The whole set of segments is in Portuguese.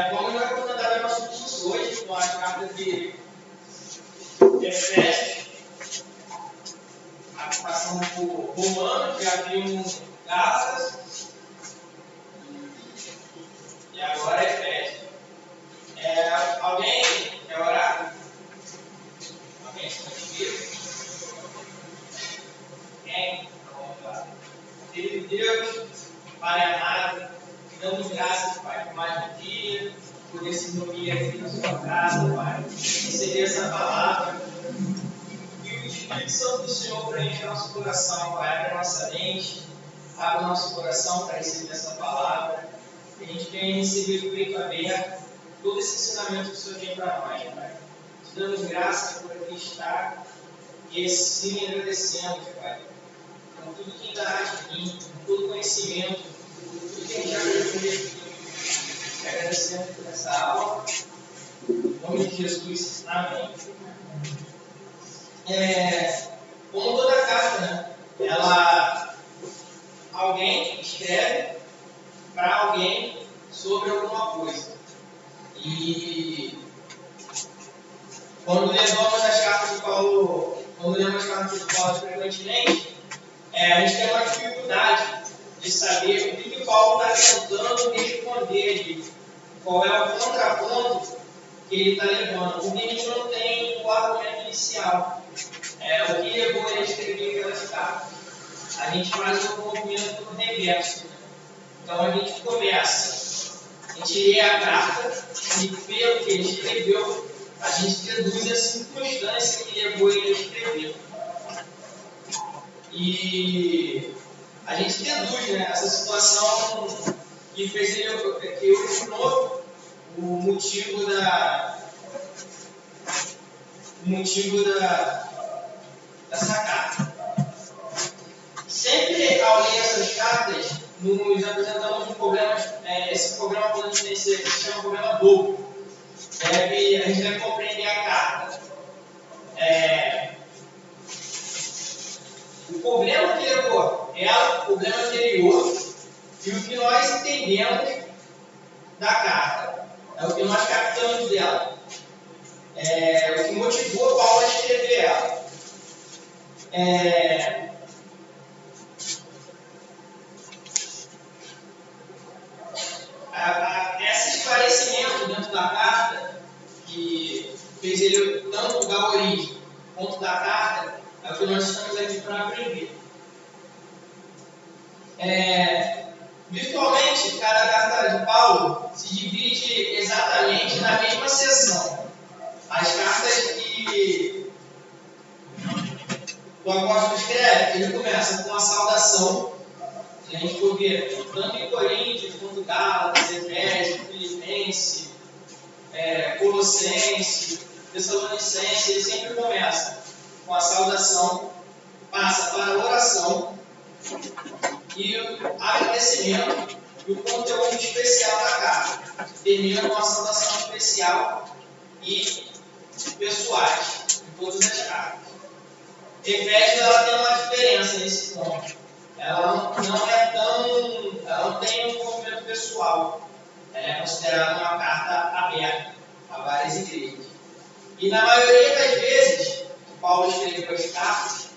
Como nós vamos tratar nosso curso hoje com as cartas de Efésios, passamos por Romanos, já vimos Gálatas e agora Efésios. Alguém quer orar? Alguém está comigo? Quem? Vamos lá. Querido Deus, Pai amado, te damos graças, Pai, por mais um dia, por esse dormir aqui na sua casa, Pai, receber essa palavra. E o Espírito Santo do Senhor preenche nosso coração, Pai, abre a nossa mente, abre o nosso coração para receber essa palavra. Que a gente venha receber o peito aberto, todo esse ensinamento que o Senhor tem para nós, Pai. Te damos graças por aqui estar e assim agradecemos, Pai, por tudo que ainda há de mim, por todo conhecimento, por tudo que a gente já aprendeu. Agradecemos por essa aula. Em nome de Jesus, amém. Como toda carta, né? Alguém escreve para alguém sobre alguma coisa. E quando lemos as cartas de Paulo frequentemente, a gente tem uma dificuldade de saber o que Paulo está tentando responder ali. Qual é o contraponto que ele está levando. Porque a gente não tem o argumento inicial. O que levou ele a escrever aquelas cartas. A gente faz um movimento no reverso. Então a gente começa, a gente lê a carta e pelo que ele escreveu, a gente deduz a circunstância que levou ele a escrever. E a gente deduz, né, essa situação que fez ele, que originou o motivo dessa carta. Sempre ao ler essas cartas, nos apresentamos um problema, esse problema quando a gente tem se chama problema duplo. A gente deve compreender a carta. O problema que levou ela, o problema anterior, e o que nós entendemos da carta. É o que nós captamos dela. O que motivou Paulo a escrever ela. Esse esclarecimento dentro da carta, que fez ele tanto da origem quanto da carta, é o que nós estamos aqui para aprender. Virtualmente, cada carta de Paulo se divide exatamente na mesma seção. As cartas que o apóstolo escreve, ele começa com a saudação. Se a gente for ver, tanto em Coríntios, quanto Gálatas, Efésios, Filipenses, Colossenses, Tessalonicenses, ele sempre começa com a saudação, passa para a oração e o agradecimento e o conteúdo especial da carta. Termina com a saudação especial e pessoais de todas as cartas. Efésios ela tem uma diferença nesse ponto. Ela não tem um envolvimento pessoal. Ela é considerada uma carta aberta a várias igrejas. E na maioria das vezes que Paulo escreveu as cartas,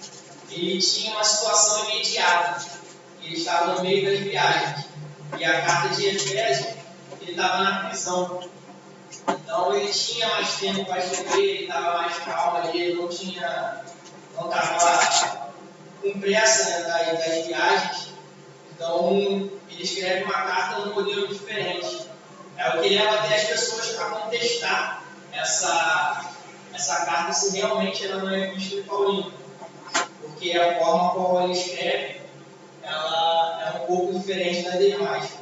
ele tinha uma situação imediata. Ele estava no meio das viagens. E a carta de Efésios, ele estava na prisão. Então ele tinha mais tempo para escrever, ele estava mais calmo ali, ele não estava com pressa, né, das viagens. Então ele escreve uma carta num modelo diferente. É o que leva até as pessoas a contestar essa carta se realmente ela não é epístola paulina. Porque a forma como ele escreve ela é um pouco diferente das demais.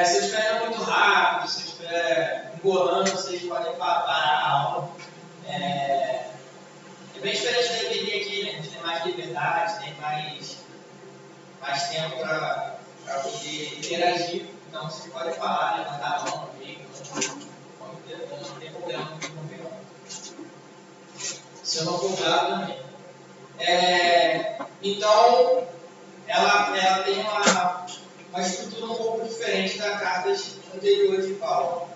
Se eu estiver muito rápido, se eu estiver engolando, vocês podem parar a aula. É bem diferente da EBD aqui, né? A gente tem mais liberdade, tem mais tempo para poder interagir. Então vocês podem falar, levantar a mão comigo, não tem problema comigo. Se eu não for claro também. Então, ela tem uma estrutura um pouco diferente. diferente da carta anterior de Paulo.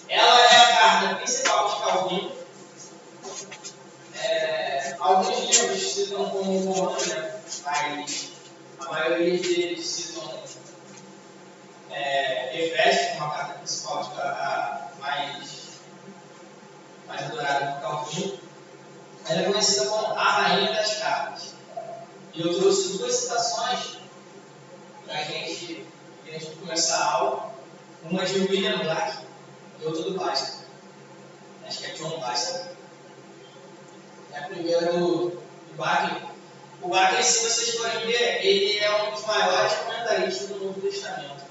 Ela é a carta principal de Calvino. Alguns livros citam como Romano, né? Mas a maioria deles citam Efésios como a carta principal, a mais adorada por Calvino. Ela é conhecida como a rainha das cartas. E eu trouxe duas citações para a gente começar a aula. Uma de William Black e outra do Baxter. Acho que é John Baxter. A primeira do Baxter. O Baxter, se vocês forem ver, ele é um dos maiores comentaristas do Novo Testamento.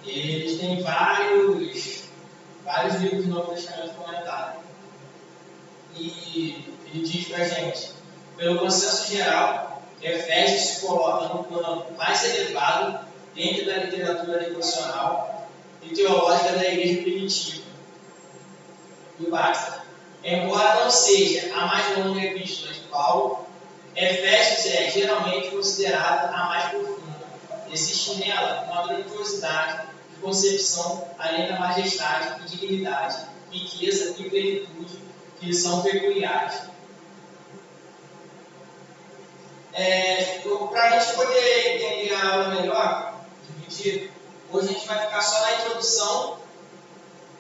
Ele tem vários livros do Novo Testamento comentados. E ele diz para a gente, pelo consenso geral, Efésios se coloca no plano mais elevado dentro da literatura devocional e teológica da igreja primitiva. Do Baxter. Embora não seja a mais longa epístola de Paulo, Efésios é geralmente considerada a mais profunda. Existe nela uma grandiosidade de concepção, além da majestade e dignidade, riqueza e plenitude que são peculiares. Para a gente poder entender a aula melhor, dividir, hoje a gente vai ficar só na introdução,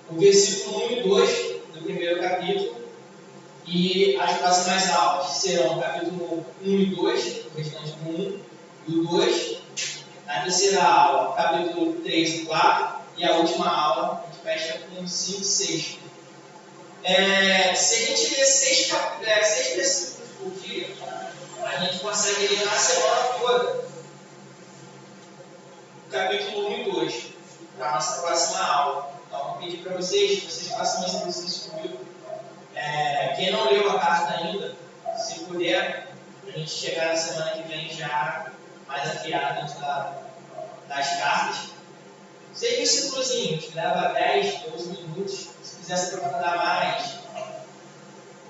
o versículo 1 e 2 do primeiro capítulo, e as próximas aulas serão o capítulo 1 e 2, o restante do 1 e o 2, na terceira aula, capítulo 3 e 4, e a última aula a gente fecha com 5 e 6. Se a gente ler 6 versículos por dia, a gente consegue ler na semana toda o capítulo 1 e 2, para a nossa próxima aula. Então, vou pedir para vocês que vocês façam esse exercício comigo. Quem não leu a carta ainda, se puder, a gente chegar na semana que vem já mais afiado dentro das cartas. 6 versículos, leva 10, 12 minutos. Se quiser se aprofundar mais,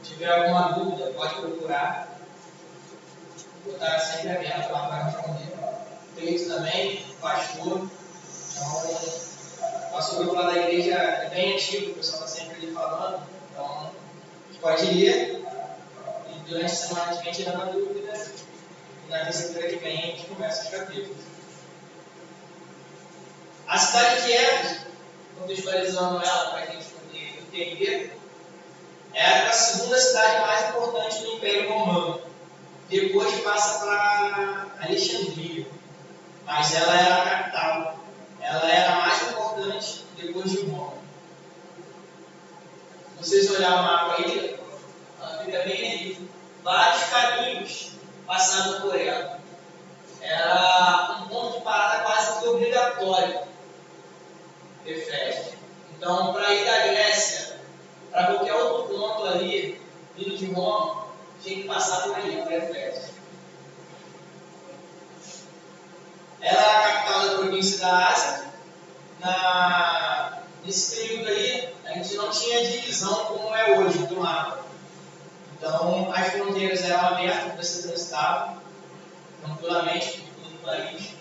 tiver alguma dúvida, pode procurar. Vou estar sempre aberto lá para responder. Cleito também, pastor. Então, nosso grupo lá da igreja é bem ativo, o pessoal está sempre ali falando. Então, a gente pode ler. E durante a semana a gente vem tirando a dúvida. E na terça-feira que vem a gente começa os capítulos. A cidade de Éfeso, contextualizando ela para a gente poder entender, era a segunda cidade mais importante do Império Romano. Depois passa para Alexandria, mas ela era a capital. Ela era a mais importante depois de Roma. Se vocês olharem o mapa aí, ela fica bem ali. Vários caminhos passavam por ela. Era um ponto de parada quase que obrigatório. Efésios. Então, para ir da Grécia para qualquer outro ponto ali, vindo de Roma, tinha que passar por ali, por Efésios. Ela é a capital da província da Ásia. Nesse período aí, a gente não tinha divisão como é hoje do mapa. Então, as fronteiras eram abertas para ser transitado tranquilamente por todo o país.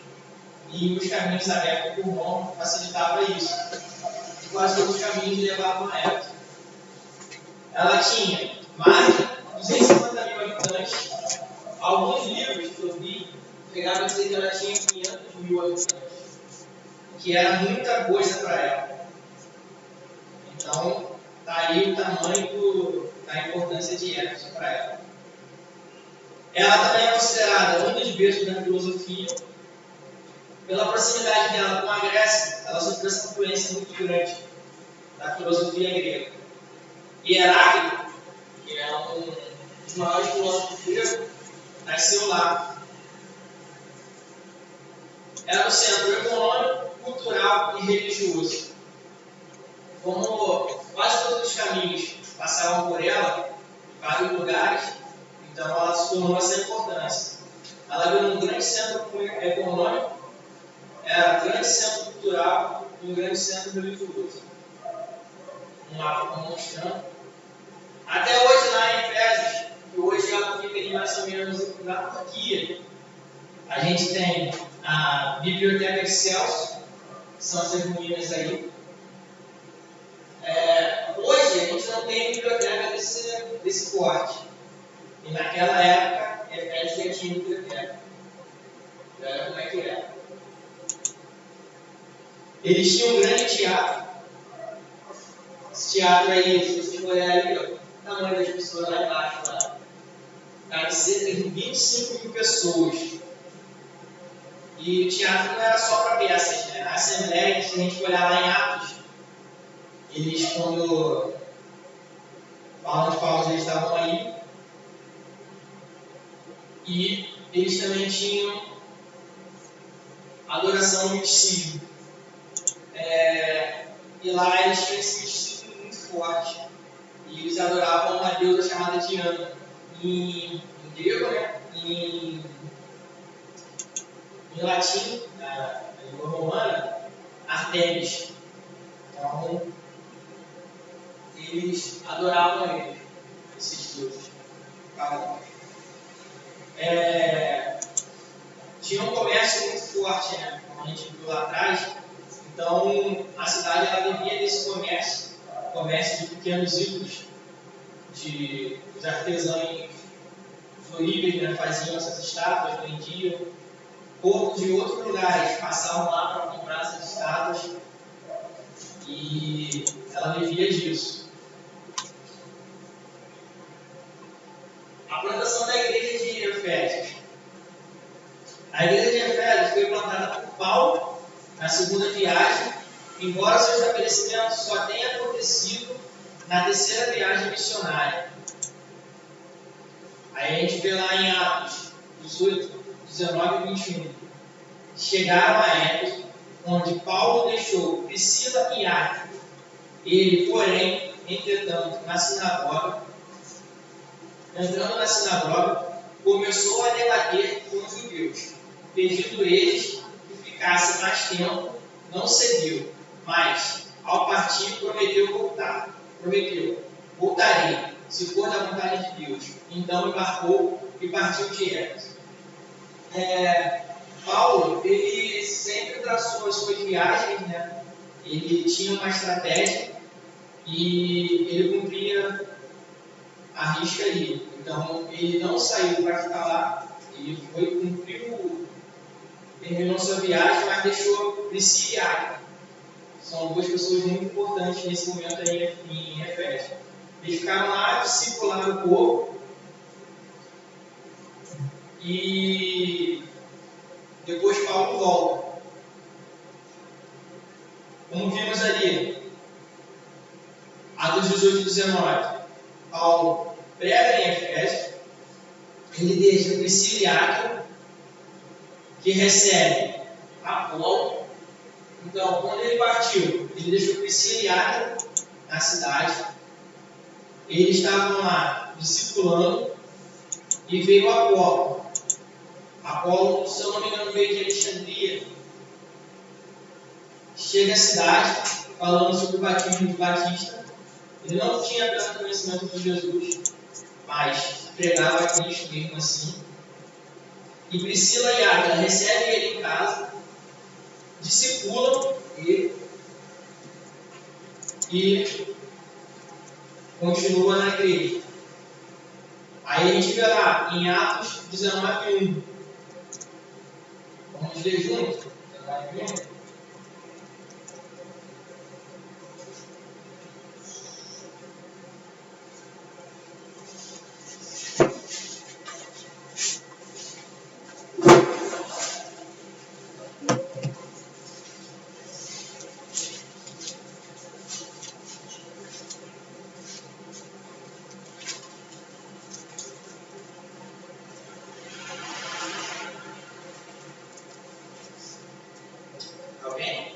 E os caminhos abertos por Roma facilitavam isso. E quase todos os caminhos levavam a Éfeso. Ela tinha mais de 250 mil habitantes. Alguns livros que eu vi chegaram a dizer que ela tinha 500 mil habitantes, que era muita coisa para ela. Então, está aí o tamanho da importância de Éfeso para ela. Ela também é considerada um dos berços da filosofia. Pela proximidade dela com a Grécia, ela sofreu essa influência muito grande da filosofia grega. E Heráclito, que é um dos maiores filósofos gregos, nasceu lá. Era um centro econômico, cultural e religioso. Como quase todos os caminhos passavam por ela, em vários lugares, então ela se tornou essa importância. Ela virou um grande centro econômico, era um grande centro cultural e um grande centro religioso. Um mapa mostrando. Até hoje, lá em Efésios, que hoje ela fica ali mais ou menos na Turquia, a gente tem a Biblioteca de Celso, que são essas ruínas aí. Hoje a gente não tem biblioteca desse porte. E naquela época, Efésios já tinha biblioteca. Olha como é que era. Eles tinham um grande teatro. Esse teatro aí, se vocês olharem ali, ó, o tamanho das pessoas lá embaixo, lá. Era cerca de 25 mil pessoas. E o teatro não era só para peças, né? A Assembleia, se a gente olhar lá em Atos, eles, quando falam de Paulo, eles estavam aí. E eles também tinham adoração ao misticismo. E lá eles tinham esse misticismo muito forte. E eles adoravam uma deusa chamada Diana. Em grego, né? Em latim, na língua romana, Artemis. Então, eles adoravam eles, esses deuses. Tinha um comércio muito forte, né? Como a gente viu lá atrás. Então, a cidade ela vivia desse comércio de pequenos ídolos, dos artesãos floríveis, né? Faziam essas estátuas, vendiam. Povos de outros lugares passavam lá para comprar essas estátuas e ela vivia disso. A plantação da igreja de Efésios. A igreja de Efésios foi plantada por Paulo na segunda viagem, embora seu estabelecimento só tenha acontecido na terceira viagem missionária. Aí a gente vê lá em Atos 18, 19 e 21. Chegaram a Éfeso, onde Paulo deixou Priscila e Áquila. Ele, porém, entretanto, entrando na sinagoga, começou a debater com os judeus, pedindo eles que ficasse mais tempo, não cedeu, mas, ao partir, prometeu, voltarei, se for da vontade de Deus. Então embarcou e partiu de Éfeso. Paulo, ele sempre traçou as suas viagens, né? Ele tinha uma estratégia e ele cumpria a risca ali. Então, ele não saiu para ficar lá, ele terminou sua viagem, mas deixou Priscila e Áquila. São duas pessoas muito importantes nesse momento aí em Efésios. Eles ficaram lá, discipularam o povo e depois Paulo volta. Como vimos ali, Atos 18 e 19, Paulo prega em Efésios, ele deixa Priscila e Áquila, que recebe Apolo. Então, quando ele partiu, ele deixou Priscila e Áquila na cidade. Eles estavam lá discipulando e veio Apolo. Apolo, se eu não me engano, veio de Alexandria. Chega à cidade falando sobre o batismo de Batista. Ele não tinha tanto conhecimento de Jesus, mas pregava a Cristo mesmo assim. E Priscila e Áquila recebem ele em casa, discipulam ele e continua na igreja. Aí a gente vê lá em Atos 19:1. Vamos ler junto? 19:1. Alguém?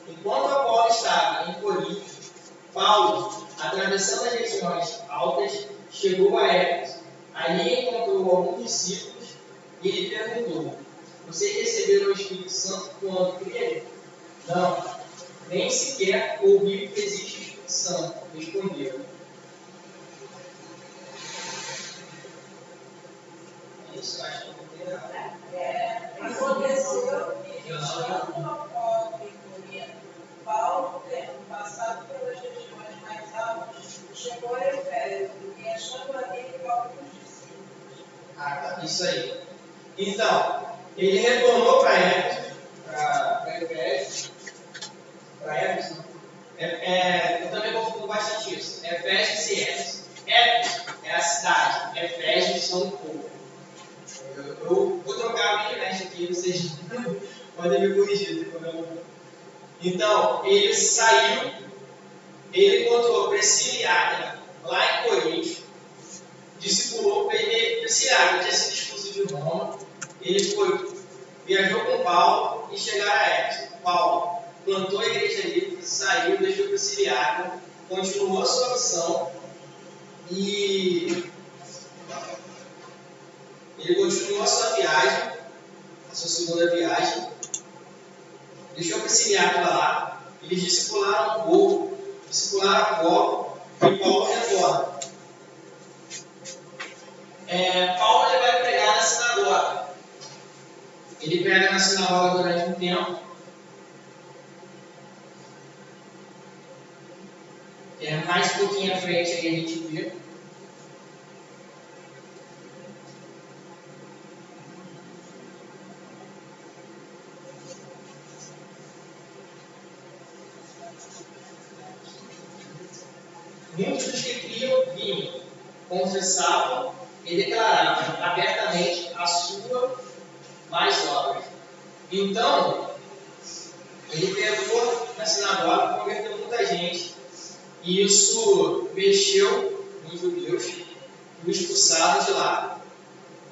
Enquanto Apolo estava em Corinto, Paulo, atravessando as regiões altas, chegou a Éfeso. Ali encontrou alguns discípulos e lhe perguntou: vocês receberam o Espírito Santo quando creram? Não, nem sequer ouviram que existe o Espírito Santo, responderam. Isso, eu acho que eu vou ter errado. Aconteceu que, chegando ao pobre em Corinto, Paulo, tendo passado pelas regiões mais altas, chegou a Efésio e achando ali alguns discípulos. Ah, tá. Isso aí. Então, ele retornou para Éfeso, para Efésio, para Éfeso. Eu também confundo bastante isso. Efésios e Éfeso. Éfeso é a cidade, Efésios são o povo. Eu vou trocar a minha aqui, vocês podem me corrigir. Então, ele saiu, ele encontrou Priscila e Áquila lá em Corinto, discipulou Priscila e Áquila, tinha sido expulso de Roma, ele viajou com Paulo e chegaram a Éfeso. Paulo plantou a igreja ali, saiu, deixou Priscila e Áquila, continuou a sua missão e ele continuou a sua viagem, a sua segunda viagem, deixou Priscila e Áquila lá, eles discipularam um pouco, discipularam Paulo e Paulo retorna. Paulo ele vai pregar na sinagoga. Ele prega na sinagoga durante um tempo. Mais um pouquinho à frente aí a gente vê. Muitos dos que criam vinham, confessavam e declaravam abertamente a sua mais obras. Então, ele pregou na sinagoga, converteu muita gente, e isso mexeu nos judeus, o expulsaram de lá.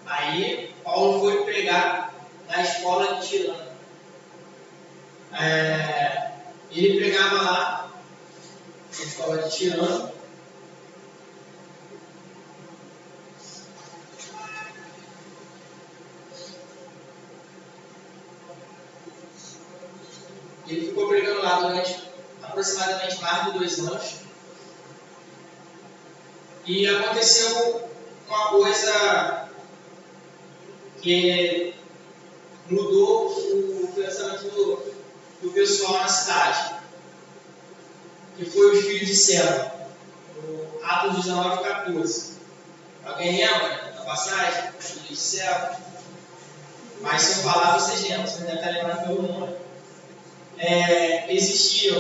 Aí, Paulo foi pregar na escola de Tirano. Ele pregava lá, na escola de Tirano. Ele ficou pregando lá durante aproximadamente mais de 2 anos. E aconteceu uma coisa que mudou o pensamento do pessoal na cidade, que foi os filhos de Seva, no Atos 19:14. Alguém lembra da passagem? Os filhos de Seva? Mas se eu falar, vocês lembram, vocês devem estar lembrando pelo nome. Existiam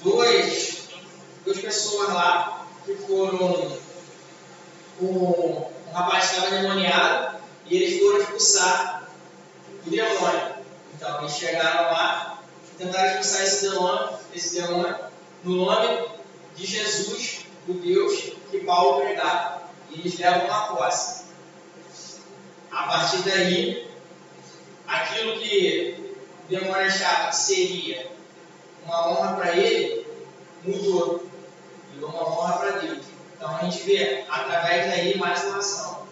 duas pessoas lá que foram. Um rapaz estava endemoniado e eles foram expulsar o demônio. Então eles chegaram lá e tentaram expulsar esse demônio no nome de Jesus, do Deus que Paulo pregava. E eles levam uma posse. A partir daí, aquilo que o demônio achava que seria uma honra para ele, mudou. Virou uma honra para Deus. Então a gente vê, através daí, mais uma ação.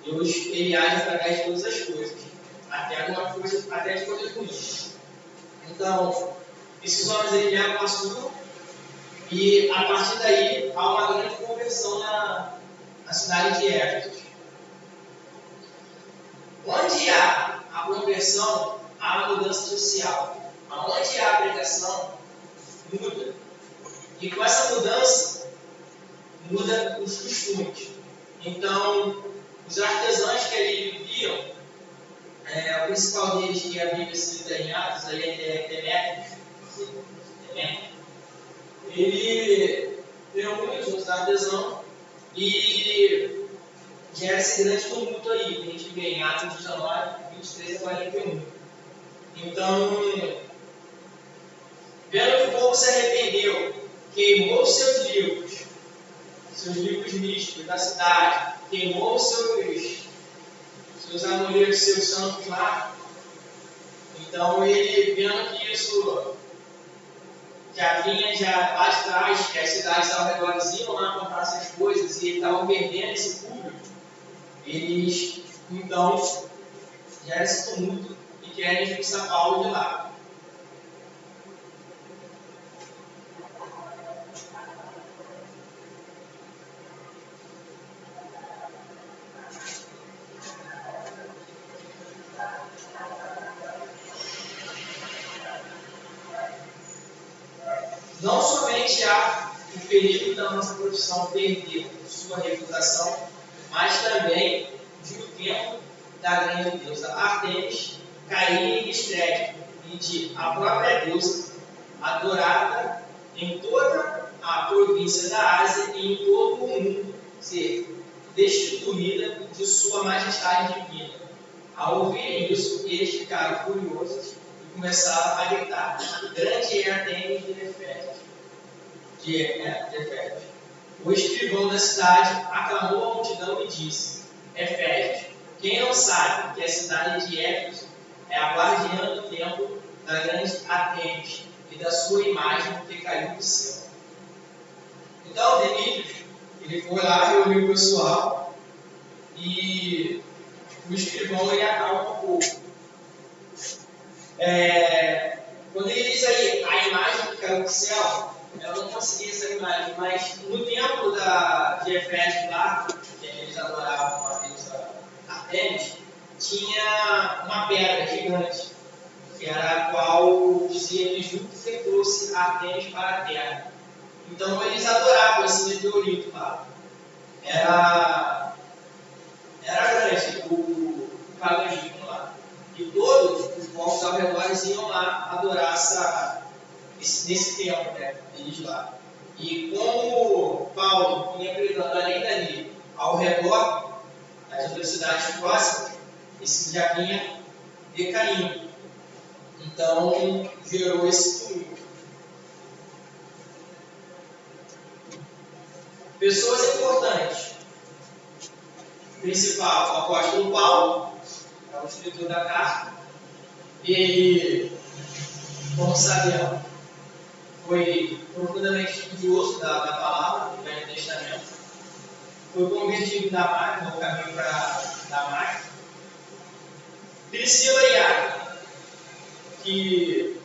Deus, ele age através de todas as coisas. Até de coisas ruins. Então, esses homens, eles levam a sua. E a partir daí, há uma grande conversão na cidade de Éfeso. Onde há a conversão, há a mudança social. Onde há a pregação, muda. E com essa mudança, muda os costumes. Então, os artesãos que ali viviam, o principal deles, que a Bíblia cita em Atos, aí é Demétrios. Ele reúne os artesãos e gera esse grande tumulto aí, que a gente vê em Atos 19, 23 a 41. Então, vendo que o povo se arrependeu, queimou seus livros místicos da cidade, queimou seus amuletos, seus santos lá. Então ele, vendo que isso já vinha lá de trás, que as cidades ao redor iam lá comprar essas coisas e estavam perdendo esse público, eles então geram esse tumulto e querem expulsar Paulo de lá. não somente há o perigo da nossa profissão perder sua reputação, mas também de o tempo da grande deusa Ártemis cair em descrédito e de a própria deusa, adorada em toda a província da Ásia e em todo o mundo, ser destituída de sua majestade divina. Ao ouvirem isso, eles ficaram furiosos e começaram a gritar: grande é Ártemis de Efésios. O escrivão da cidade aclamou a multidão e disse: Efésios, quem não sabe que a cidade de Éfeso é a guardiã do templo da grande Ártemis e da sua imagem que caiu do céu? Então, Demétrios, ele foi lá, reuniu o pessoal e o escrivão ele acalma um pouco. Quando ele diz aí a imagem que caiu do céu, eu não consegui essa imagem, mas no templo de Efésios lá, que eles adoravam a deusa Ártemis, tinha uma pedra gigante, que era a qual dizia que Júpiter trouxe Ártemis para a Terra. Então eles adoravam esse meteorito lá. Era grande o paganismo lá. E todos os povos ao redor iam lá adorar nesse templo, né, deles lá. E como Paulo vinha pregando além dali, ao redor das outras cidades próximas, esse já vinha decaindo. Então gerou esse tumulto. Pessoas importantes. O principal, o apóstolo Paulo, é o escritor da carta. Ele, como sabemos, foi profundamente estudioso da palavra do Velho Testamento. Foi convertido em Damasco, no caminho para Damasco. Priscila e Áquila, que,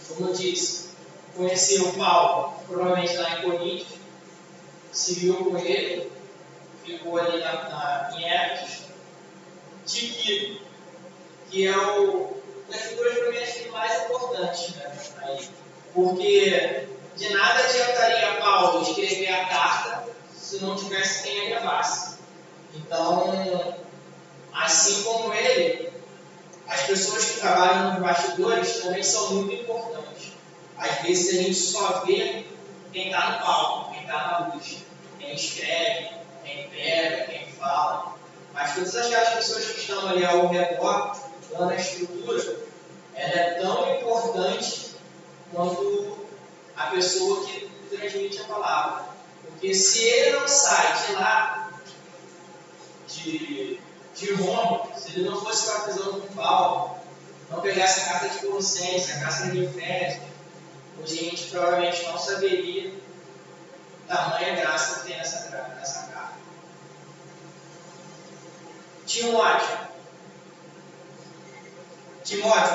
como eu disse, conheceu Paulo, provavelmente lá em Corinto, seguiu com ele, ficou ali em Éfeso. Tíquico, que é das figuras para mim mais importantes, né, aí. Porque de nada adiantaria Paulo escrever a carta se não tivesse quem a levasse. Então, assim como ele, as pessoas que trabalham nos bastidores também são muito importantes. Às vezes a gente só vê quem está no palco, quem está na luz, quem escreve, quem prega, quem fala. Mas todas aquelas pessoas que estão ali ao redor, dando a estrutura, ela é tão importante quanto a pessoa que transmite a palavra. Porque se ele não sai de lá, de Roma, se ele não fosse para a prisão com Paulo, não pegasse a carta de Colossenses, a carta de Efésios, hoje a gente provavelmente não saberia tamanha graça que tem nessa carta. Timóteo,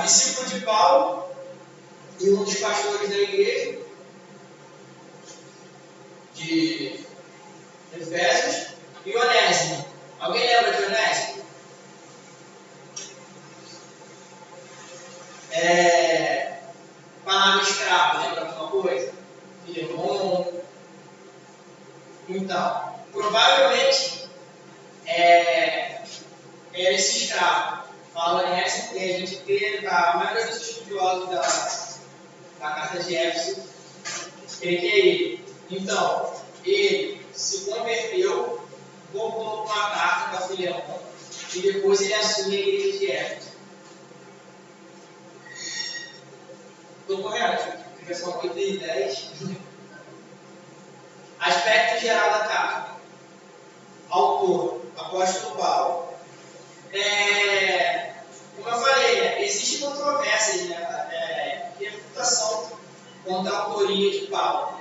discípulo de Paulo e um dos pastores da igreja de Efésios, e Onésimo. Alguém lembra de Onésimo? Palavra escravo, lembra alguma coisa? Filemon. Então, provavelmente é esse escravo. Fala Onésimo, e a gente crê, a maioria dos estudiosos da carta de Éfeso crê que é ele. Então, ele se converteu, voltou com a carta para Filemon e depois ele assume a igreja de Éfeso. Estou correto? Versão 8 e 10. Aspecto geral da carta. Autor, apóstolo Paulo. Como eu falei, né, existe controvérsia, né, refutação contra a autoria de Paulo.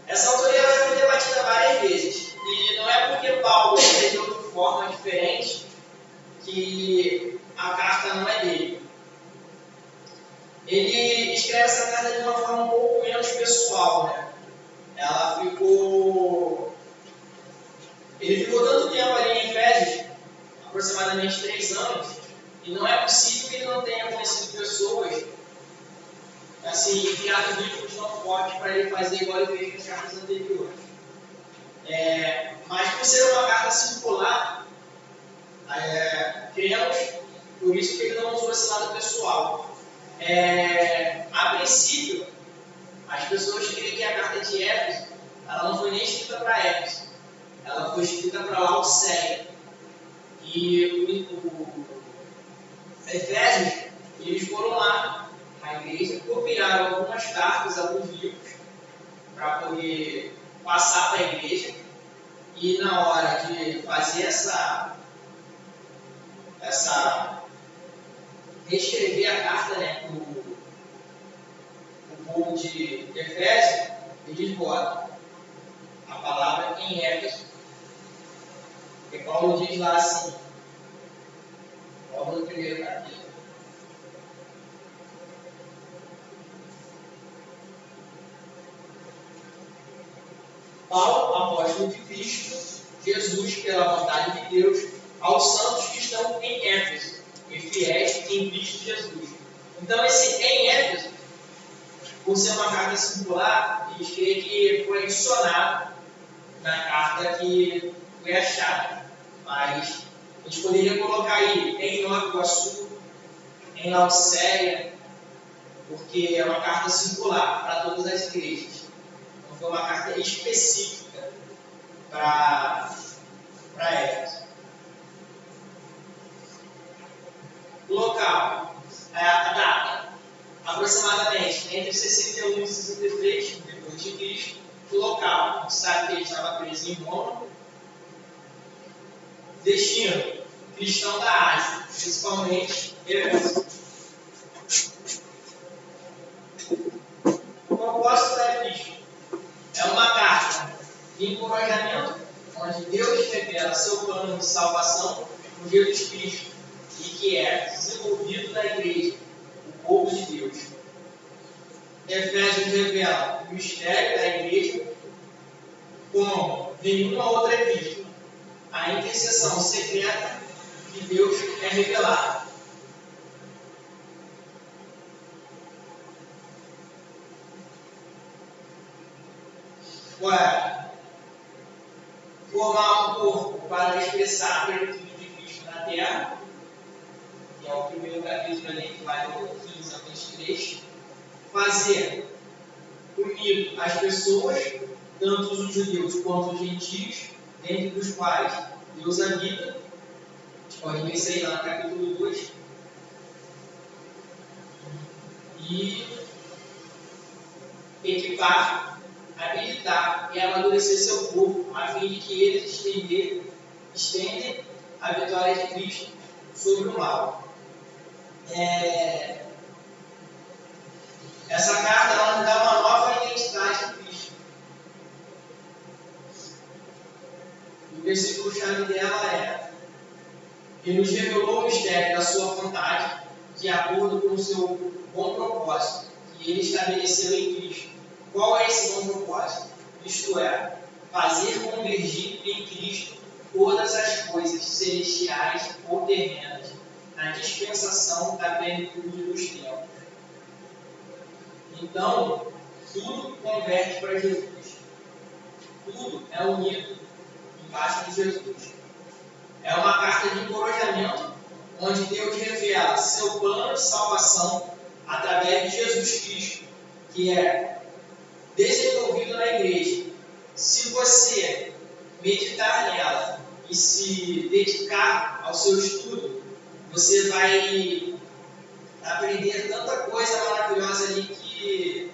Essa autoria já foi debatida várias vezes. E não é porque Paulo escreveu de forma diferente que a carta não é dele. Ele escreve essa carta de uma forma um pouco menos pessoal, né? Ele ficou tanto tempo ali em Efésios, aproximadamente 3 anos, e não é possível que ele não tenha conhecido pessoas assim, criado vínculos não fortes para ele fazer igual ele fez nas cartas anteriores. Mas por ser uma carta circular, criamos, por isso que ele não usou esse lado pessoal. A princípio, as pessoas creem que a carta de Éfeso, ela não foi nem escrita para Éfeso, ela foi escrita para Laodiceia. E o Efésios, eles foram lá na igreja, copiaram algumas cartas, alguns livros, para poder passar para a igreja. E na hora de fazer reescrever a carta, né, para o povo de Efésio, eles botam a palavra em Éfeso. E Paulo diz lá assim, Paulo no primeiro capítulo. Paulo, apóstolo de Cristo, Jesus, pela vontade de Deus, aos santos que estão em Éfeso, e fiéis em Cristo Jesus. Então, esse em Éfeso, por ser uma carta circular, eles creem que foi adicionado na carta que foi achada. Mas a gente poderia colocar aí em Nova Iguaçu, em Laodiceia, porque é uma carta circular para todas as igrejas. Não foi uma carta específica para Éfeso. Local, a data, aproximadamente entre 61 e 63 depois de Cristo. Local, a gente sabe que ele estava preso em Roma. Destino, cristão da Ásia, principalmente Éfeso. O propósito da Epístola é uma carta de encorajamento, onde Deus revela seu plano de salvação por Jesus Cristo e que é desenvolvido na igreja, o povo de Deus. Efésios revela o mistério da igreja como nenhuma outra epístola, a intercessão secreta de Deus é revelada. Agora, formar um corpo para expressar a plenitude de Cristo na terra, que é o primeiro capítulo ali que vai do 15 ao 23. Fazer unido as pessoas, tanto os judeus quanto os gentios, dentre dos quais Deus habita. A gente pode ver isso aí lá no capítulo 2. E equipar, habilitar e amadurecer seu corpo, a fim de que eles estendem a vitória de Cristo sobre o mal. Essa carta ela nos dá uma nova identidade de Cristo. O versículo-chave dela é: que nos revelou o mistério da sua vontade, de acordo com o seu bom propósito, que ele estabeleceu em Cristo. Qual é esse bom propósito? Isto é, fazer convergir em Cristo todas as coisas celestiais ou terrenas, na dispensação da plenitude dos tempos. Então, tudo converte para Jesus. Tudo é unido embaixo de Jesus. É uma carta de encorajamento, onde Deus revela seu plano de salvação através de Jesus Cristo, que é desenvolvido na igreja. Se você meditar nela e se dedicar ao seu estudo, você vai aprender tanta coisa maravilhosa ali que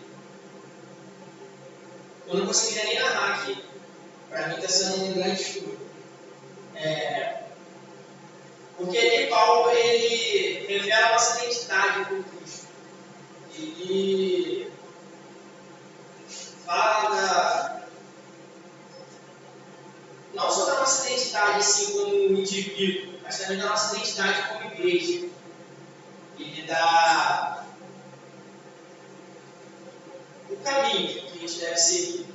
eu não conseguiria nem narrar aqui. Para mim está sendo um grande estudo. Porque ali Paulo ele revela a nossa identidade com Cristo. Ele fala não só da nossa identidade assim como indivíduo, mas também da nossa identidade como igreja. Ele dá o caminho que a gente deve seguir.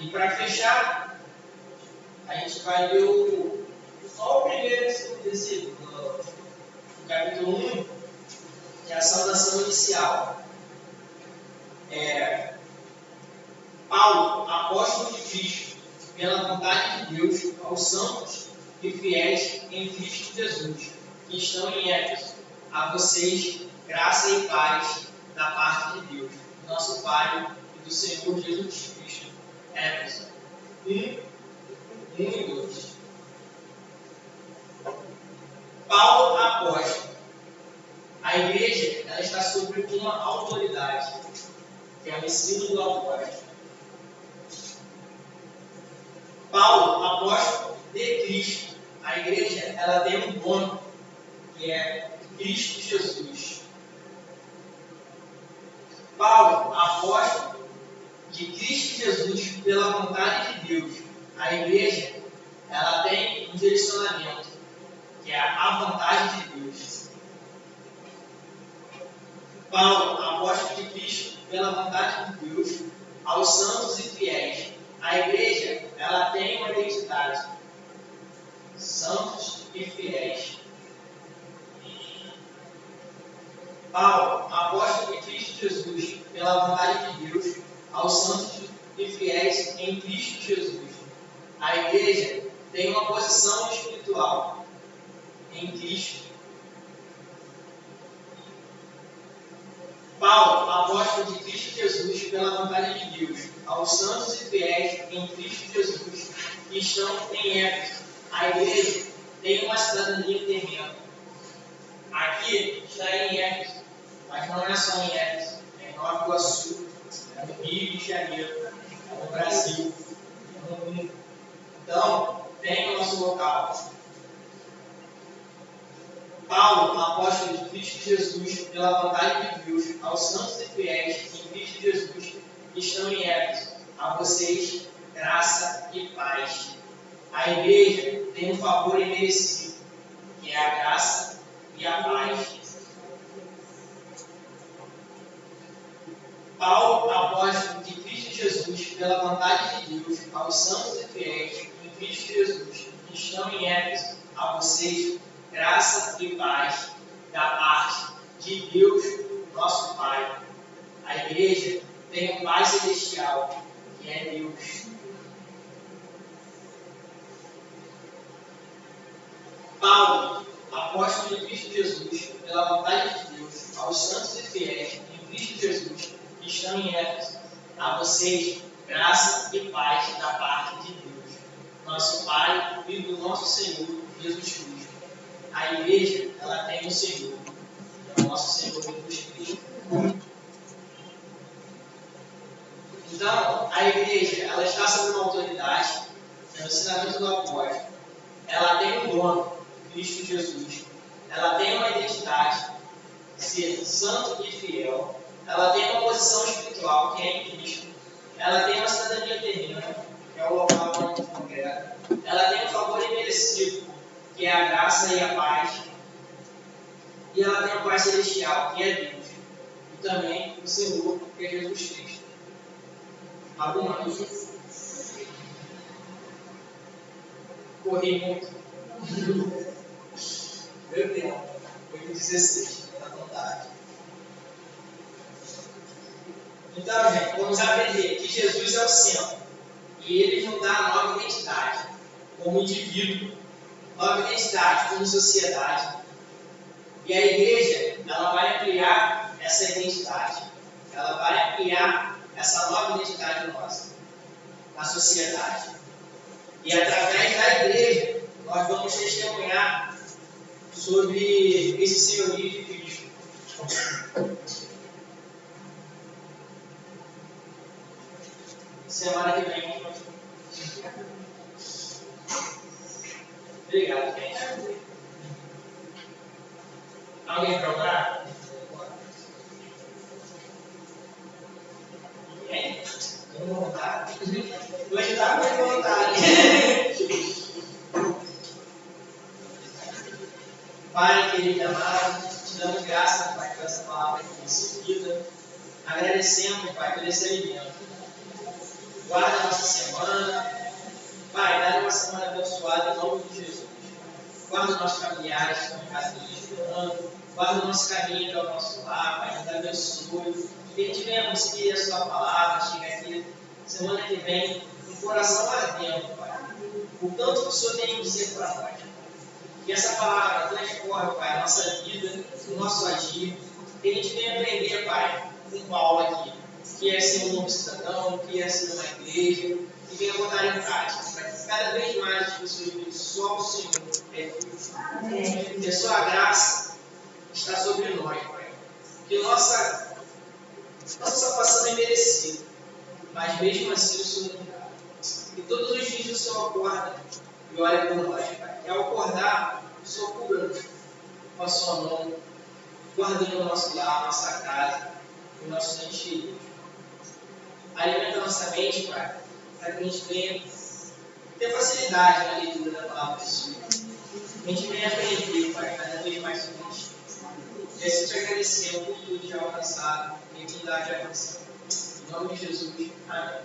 E para fechar, a gente vai ver só o primeiro versículo do capítulo 1, que é a saudação inicial. Paulo, apóstolo de Cristo, pela vontade de Deus, aos santos e fiéis em Cristo Jesus, que estão em Éfeso, a vocês, graça e paz da parte de Deus, nosso Pai e do Senhor Jesus Cristo. Éfeso 1 e 2. Paulo, apóstolo. A igreja ela está sobre uma autoridade, que é o ensino do apóstolo. Paulo, apóstolo de Cristo. A igreja ela tem um dono, que é Cristo Jesus. Paulo, apóstolo de Cristo Jesus pela vontade de Deus. A igreja ela tem um direcionamento, que é a vontade de Deus. Paulo, apóstolo de Cristo pela vontade de Deus, aos santos e fiéis. A igreja ela tem uma identidade. Santos e fiéis. Paulo, apóstolo de Cristo Jesus, pela vontade de Deus, aos santos e fiéis em Cristo Jesus. A igreja tem uma posição espiritual em Cristo. Paulo, apóstolo de Cristo Jesus, pela vontade de Deus, aos santos e fiéis em Cristo Jesus, que estão em Éfeso. A igreja tem uma cidadania terrena. Aqui está em Éfeso, mas não é só em Éfeso, é em Nova Iguaçu, é no Rio de Janeiro, é no Brasil, é no mundo. Então, tem o nosso local. Paulo, apóstolo de Cristo Jesus, pela vontade de Deus, aos santos e fiéis em Cristo Jesus, que estão em Éfeso, a vocês, graça e paz. A igreja tem um favor imerecido, que é a graça e a paz. Paulo, apóstolo de Cristo Jesus, pela vontade de Deus, aos santos e fiéis em Cristo Jesus, que estão em Éfeso, a vocês, graça e paz da parte de Deus, nosso Pai. A igreja tem um Pai celestial, que é Deus. Paulo, apóstolo de Cristo Jesus, pela vontade de Deus, aos santos e fiéis em Cristo Jesus, que estão em Éfeso, a vocês, graça e paz da parte de Deus, nosso Pai e do nosso Senhor Jesus Cristo. A igreja, ela tem um Senhor, que é o nosso Senhor Jesus Cristo. Então, a igreja, ela está sob uma autoridade, que é o ensinamento do apóstolo. Ela tem um dono, Cristo Jesus. Ela tem uma identidade, ser santo e fiel. Ela tem uma posição espiritual, que é em Cristo. Ela tem uma cidadania terrena, que é o local onde congrega. Ela tem um favor imerecido, que é a graça e a paz. E ela tem um Pai celestial, que é Deus. E também o Senhor, que é Jesus Cristo. Alguma coisa? Corri muito. Meu tempo. 8h16. À vontade. Então, gente, vamos aprender que Jesus é o centro. E ele nos dá a nova identidade como indivíduo, nova identidade como sociedade. E a igreja, ela vai ampliar essa identidade. Ela vai ampliar essa nova identidade nossa, na sociedade. E através da igreja, nós vamos testemunhar sobre esse senhorio de Cristo. Semana que vem. Obrigado, gente. Alguém para orar? Ninguém? Tenho vontade. Hoje está com vontade. Pai, querido e amado, te damos graças, Pai, por essa palavra que foi recebida. Agradecemos, Pai, por esse alimento. Guarda a nossa semana. Pai, dá uma semana abençoada em nome de Jesus. Guarda os nossos familiares que estão em casa nos esperando. Guarda o nosso caminho que é o nosso lar, Pai. Nos abençoe. Que a gente venha conseguir a sua palavra. Chega aqui semana que vem com o coração ardendo, Pai. O tanto que o Senhor tem a dizer para nós. Que essa palavra transforme, Pai, a nossa vida, o nosso agir. Que a gente venha aprender, Pai, com Paulo aqui. Que é ser um novo cidadão, que é ser uma igreja. E venha botar em prática. Para que cada vez mais as pessoas vejam só o Senhor é Deus. Que a sua graça está sobre nós, Pai. Que nossa salvação é merecida. Mas mesmo assim o Senhor nos dá. E todos os dias o Senhor acorda e olha por nós, Pai. E ao acordar, o Senhor cura-nos com a sua mão, guardando o nosso lar, a nossa casa, o nosso ente. Alimenta a nossa mente, Pai, para que a gente venha ter facilidade na leitura da palavra do Senhor. A gente venha aprender, Pai, cada vez mais sobre isso. E assim te agradecendo por tudo já alcançado e a quem dá de avançar. Em nome de Jesus. Amém.